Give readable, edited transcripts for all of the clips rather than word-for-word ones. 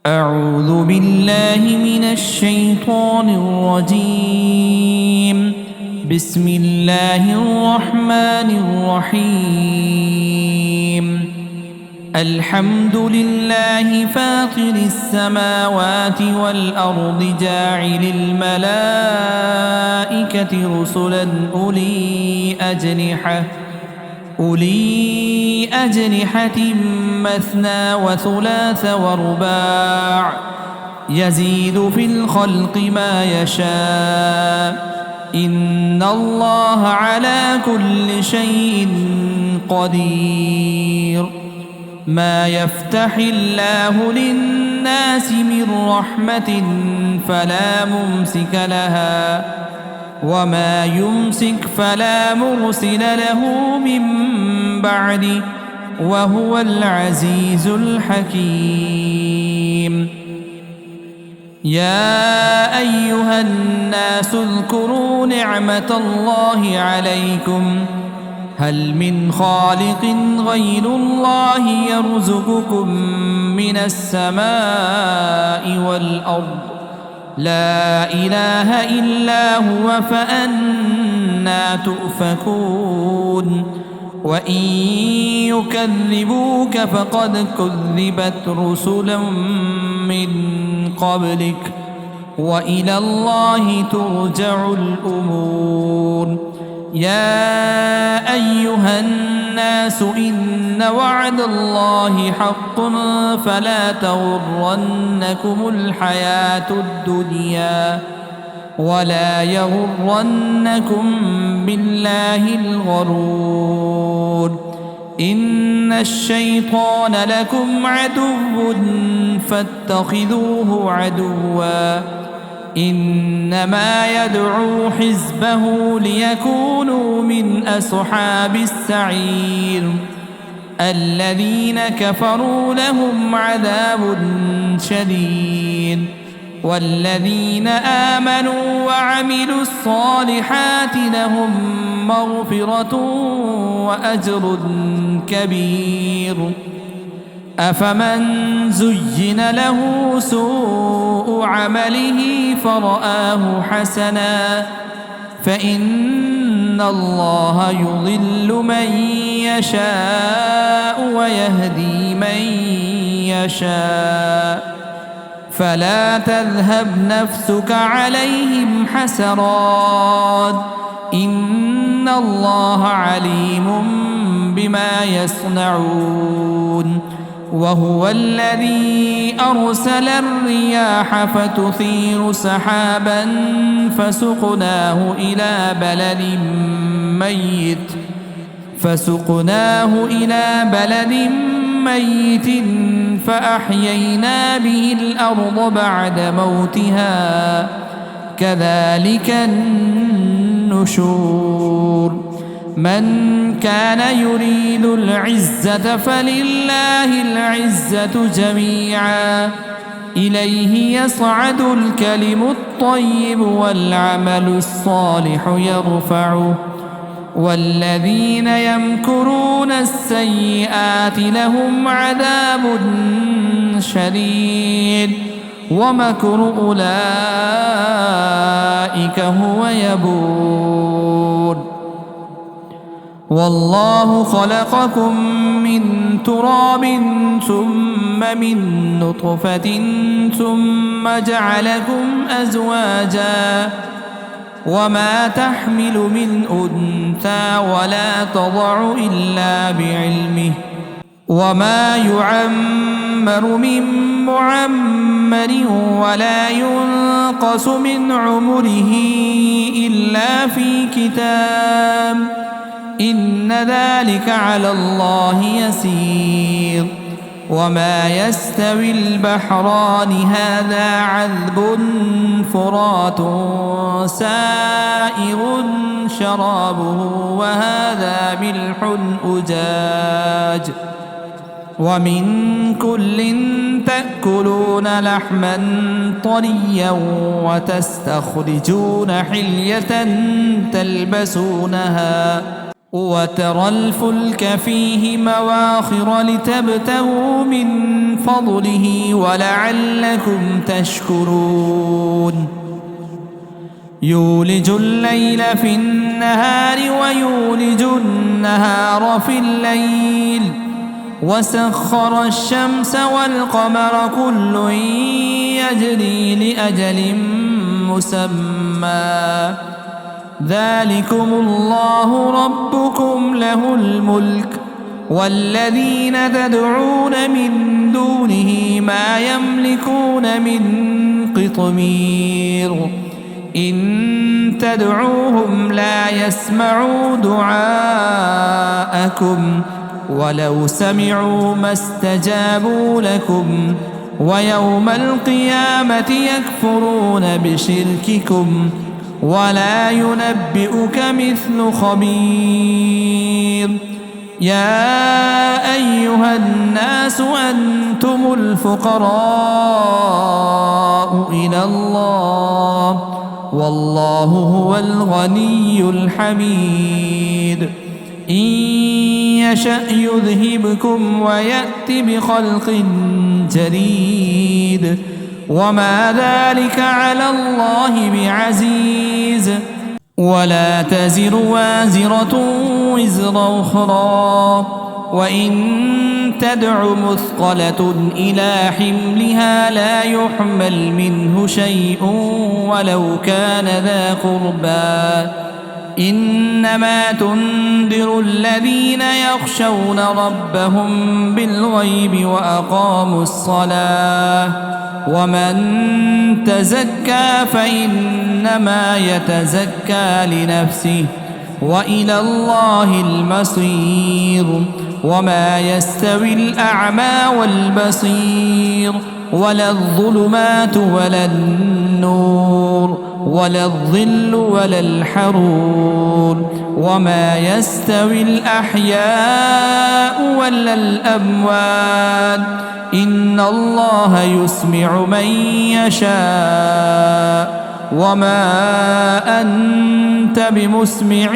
أعوذ بالله من الشيطان الرجيم. بسم الله الرحمن الرحيم. الحمد لله فاطر السماوات والأرض جاعل الملائكة رسلا أولي أجنحة مثنى وثلاث ورباع يزيد في الخلق ما يشاء إن الله على كل شيء قدير. ما يفتح الله للناس من رحمة فلا ممسك لها وما يمسك فلا مرسل له من بعده وهو العزيز الحكيم. يا أيها الناس اذكروا نعمة الله عليكم هل من خالق غير الله يرزقكم من السماء والأرض لا إله إلا هو فأنى تؤفكون. وإن يكذبوك فقد كذبت رسلا من قبلك وإلى الله ترجع الأمور. يا أيها الناس إن وعد الله حق فلا تغرنكم الحياة الدنيا ولا يغرنكم بالله الغرور. إن الشيطان لكم عدو فاتخذوه عدوا إنما يدعو حزبه ليكونوا من أصحاب السعير. الذين كفروا لهم عذاب شديد والذين آمنوا وعملوا الصالحات لهم مغفرة وأجر كبير. أفمن زين له سوء عمله فرآه حسنا فإن الله يضل من يشاء ويهدي من يشاء فلا تذهب نفسك عليهم حسرات إن الله عليم بما يصنعون. وهو الذي أرسل الرياح فتثير سحابا فسقناه إلى بلد ميت فأحيينا به الأرض بعد موتها كذلك النشور. من كان يريد العزة فلله العزة جميعا إليه يصعد الكلم الطيب والعمل الصالح يرفعه والذين يمكرون السيئات لهم عذاب شديد ومكر أولئك هو يبور. والله خلقكم من تراب ثم من نطفة ثم جعلكم أزواجا وما تحمل من أنثى ولا تضع إلا بعلمه وما يعمر من معمر ولا ينقص من عمره إلا في كتاب إن ذلك على الله يسير. وما يستوي البحران هذا عذب فرات سائغ شرابه وهذا ملح أجاج ومن كل تأكلون لحما طريا وتستخرجون حلية تلبسونها وترى الفلك فيه مواخر لتبتغوا من فضله ولعلكم تشكرون يولج الليل في النهار ويولج النهار في الليل وسخر الشمس والقمر كل يجري لأجل مسمى ذلكم الله ربكم له الملك والذين تدعون من دونه ما يملكون من قطمير إن تدعوهم لا يسمعوا دعاءكم ولو سمعوا ما استجابوا لكم ويوم القيامة يكفرون بشرككم ولا ينبئك مثل خبير يا أيها الناس أنتم الفقراء إلى الله والله هو الغني الحميد إن يشأ يذهبكم ويأت بخلق جديد وما ذلك على الله بعزيز ولا تزر وازرة وزر أخرى وإن تدع مثقلة إلى حملها لا يحمل منه شيء ولو كان ذا قربى إنما تنذر الذين يخشون ربهم بالغيب وأقاموا الصلاة ومن تزكى فإنما يتزكى لنفسه وإلى الله المصير وما يستوي الأعمى والبصير ولا الظلمات ولا النور ولا الظل ولا الحرور وما يستوي الأحياء ولا الأموات إن الله يسمع من يشاء وما أنت بمسمع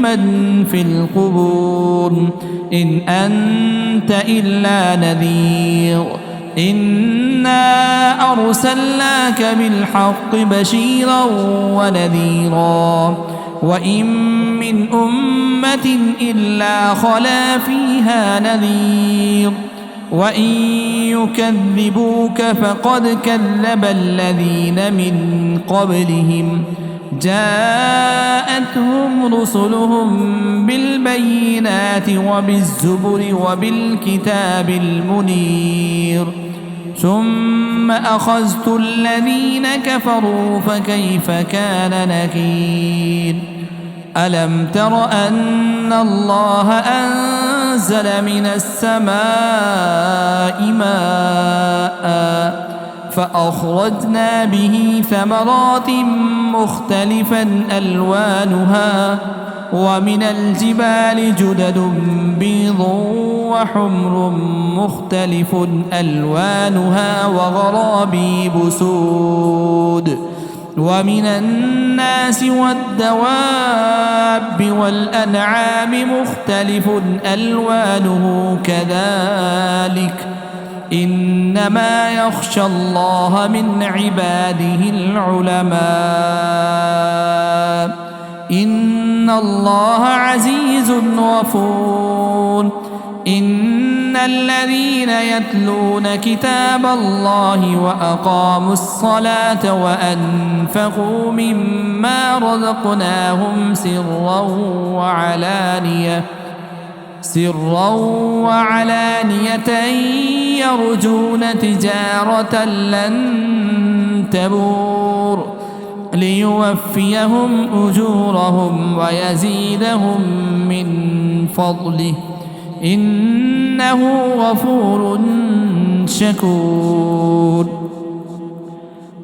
من في القبور إن أنت إلا نذير إنا أرسلناك بالحق بشيرا ونذيرا وإن من أمة إلا خلا فيها نذير وإن يكذبوك فقد كذب الذين من قبلهم جاءتهم رسلهم بالبينات وبالزبر وبالكتاب المنير ثم أخذت الذين كفروا فكيف كان نكير ألم تر أن الله أنزل من السماء ماء فأخرجنا به ثمرات مختلفا ألوانها ومن الجبال جدد بيض وحمر مختلف ألوانها وغرابيب سود ومن الناس والدواب والأنعام مختلف ألوانه كذلك إنما يخشى الله من عباده العلماء إن الله عزيز غفور إن الذين يتلون كتاب الله وأقاموا الصلاة وأنفقوا مما رزقناهم سرا وعلانية يرجون تجارة لن تبور ليوفيهم أجورهم ويزيدهم من فضله إنه غفور شكور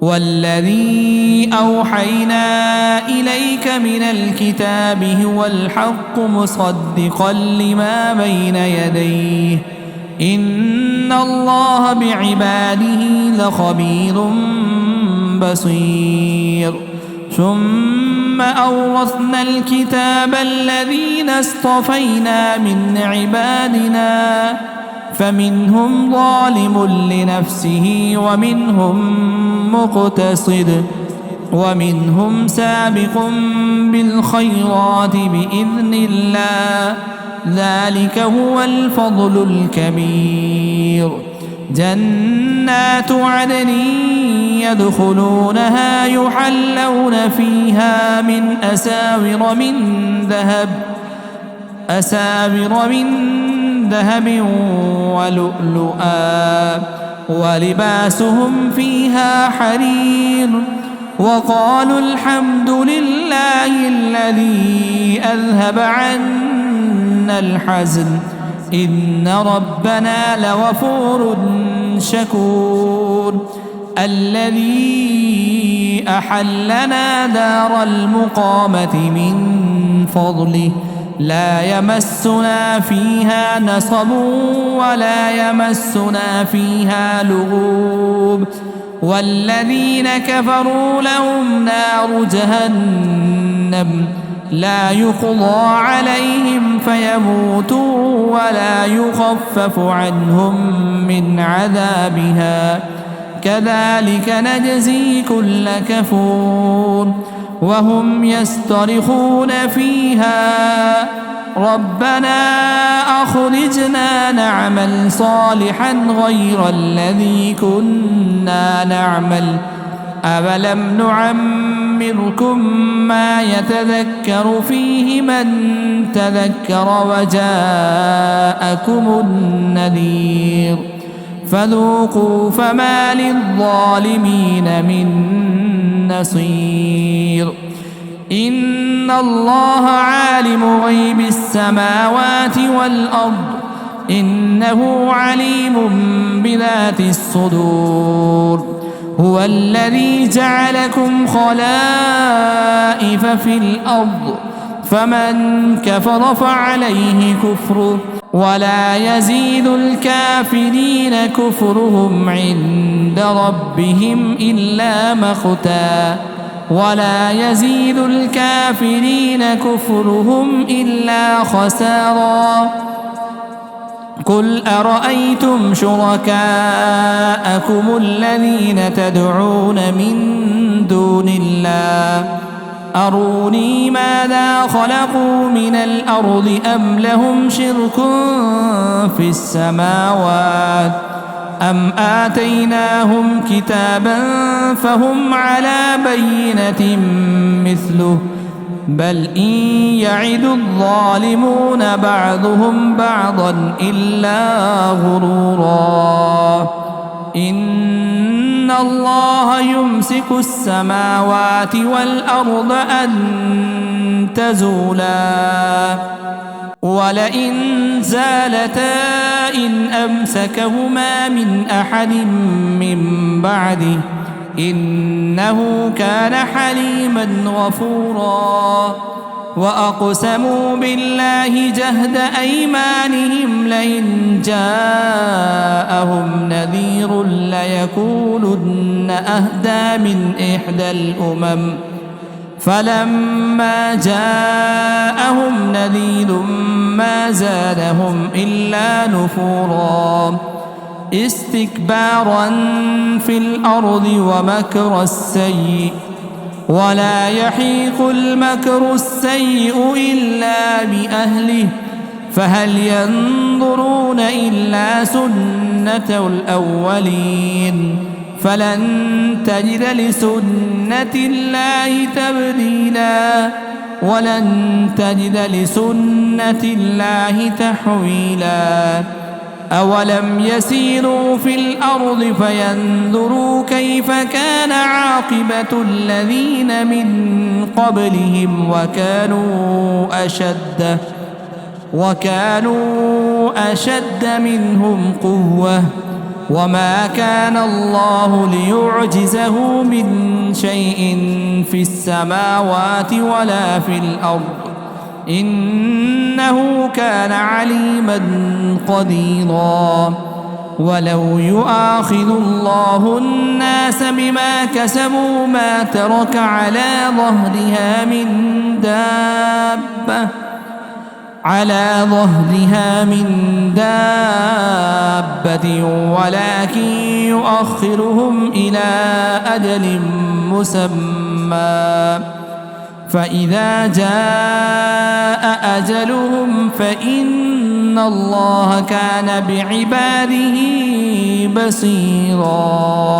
والذي أوحينا إليك من الكتاب هو الحق مصدقا لما بين يديه إن الله بعباده لخبير بصير ثم أورثنا الكتاب الذين اصطفينا من عبادنا فمنهم ظالم لنفسه ومنهم مقتصد ومنهم سابق بالخيرات بإذن الله ذلك هو الفضل الكبير. جنات عدن يدخلونها يحلون فيها من أساور من ذهب ولؤلؤا ولباسهم فيها حرير وقالوا الحمد لله الذي أذهب عنا الحزن إن ربنا لغفور شكور. الذي أحلنا دار المقامة من فضله لا يمسنا فيها نصب ولا يمسنا فيها لغوب. والذين كفروا لهم نار جهنم لا يقضى عليهم فيموتوا ولا يخفف عنهم من عذابها كذلك نجزي كل كفور. وهم يصطرخون فيها ربنا أخرجنا نعمل صالحا غير الذي كنا نعمل أولم نعمركم ما يتذكر فيه من تذكر وجاءكم النذير فذوقوا فما للظالمين من نصير. إن الله عالم غيب السماوات والأرض إنه عليم بذات الصدور. هو الذي جعلكم خلائف في الأرض فمن كفر فعليه كفره ولا يزيد الكافرين كفرهم عند ربهم إلا مقتا ولا يزيد الكافرين كفرهم إلا خسارا. قل أرأيتم شركاءكم الذين تدعون من دون الله أروني ماذا خلقوا من الأرض أم لهم شرك في السماوات أم آتيناهم كتابا فهم على بينة مثله بل إن يعد الظالمون بعضهم بعضا إلا غرورا. إن الله يمسك السماوات والأرض أن تزولا ولئن زالتا إن أمسكهما من أحد من بعده إنه كان حليما غفورا. وأقسموا بالله جهد أيمانهم لئن جاءهم نذير ليكونن أهدى من إحدى الأمم فلما جاءهم نذير ما زادهم إلا نفورا استكبارا في الأرض ومكر السيء ولا يحيق المكر السيء إلا بأهله فهل ينظرون إلا سنة الأولين فلن تجد لسنة الله تبديلا ولن تجد لسنة الله تحويلا. أولم يسيروا في الأرض فينظروا كيف كان عاقبة الذين من قبلهم وكانوا أشد منهم قوة وما كان الله ليعجزه من شيء في السماوات ولا في الأرض إنه كان عليما قديرا. ولو يؤاخذ الله الناس بما كسبوا ما ترك على ظهرها من دابة ولكن يؤخرهم إلى أجل مسمى فإذا جاء أجلهم فإن الله كان بعباده بصيراً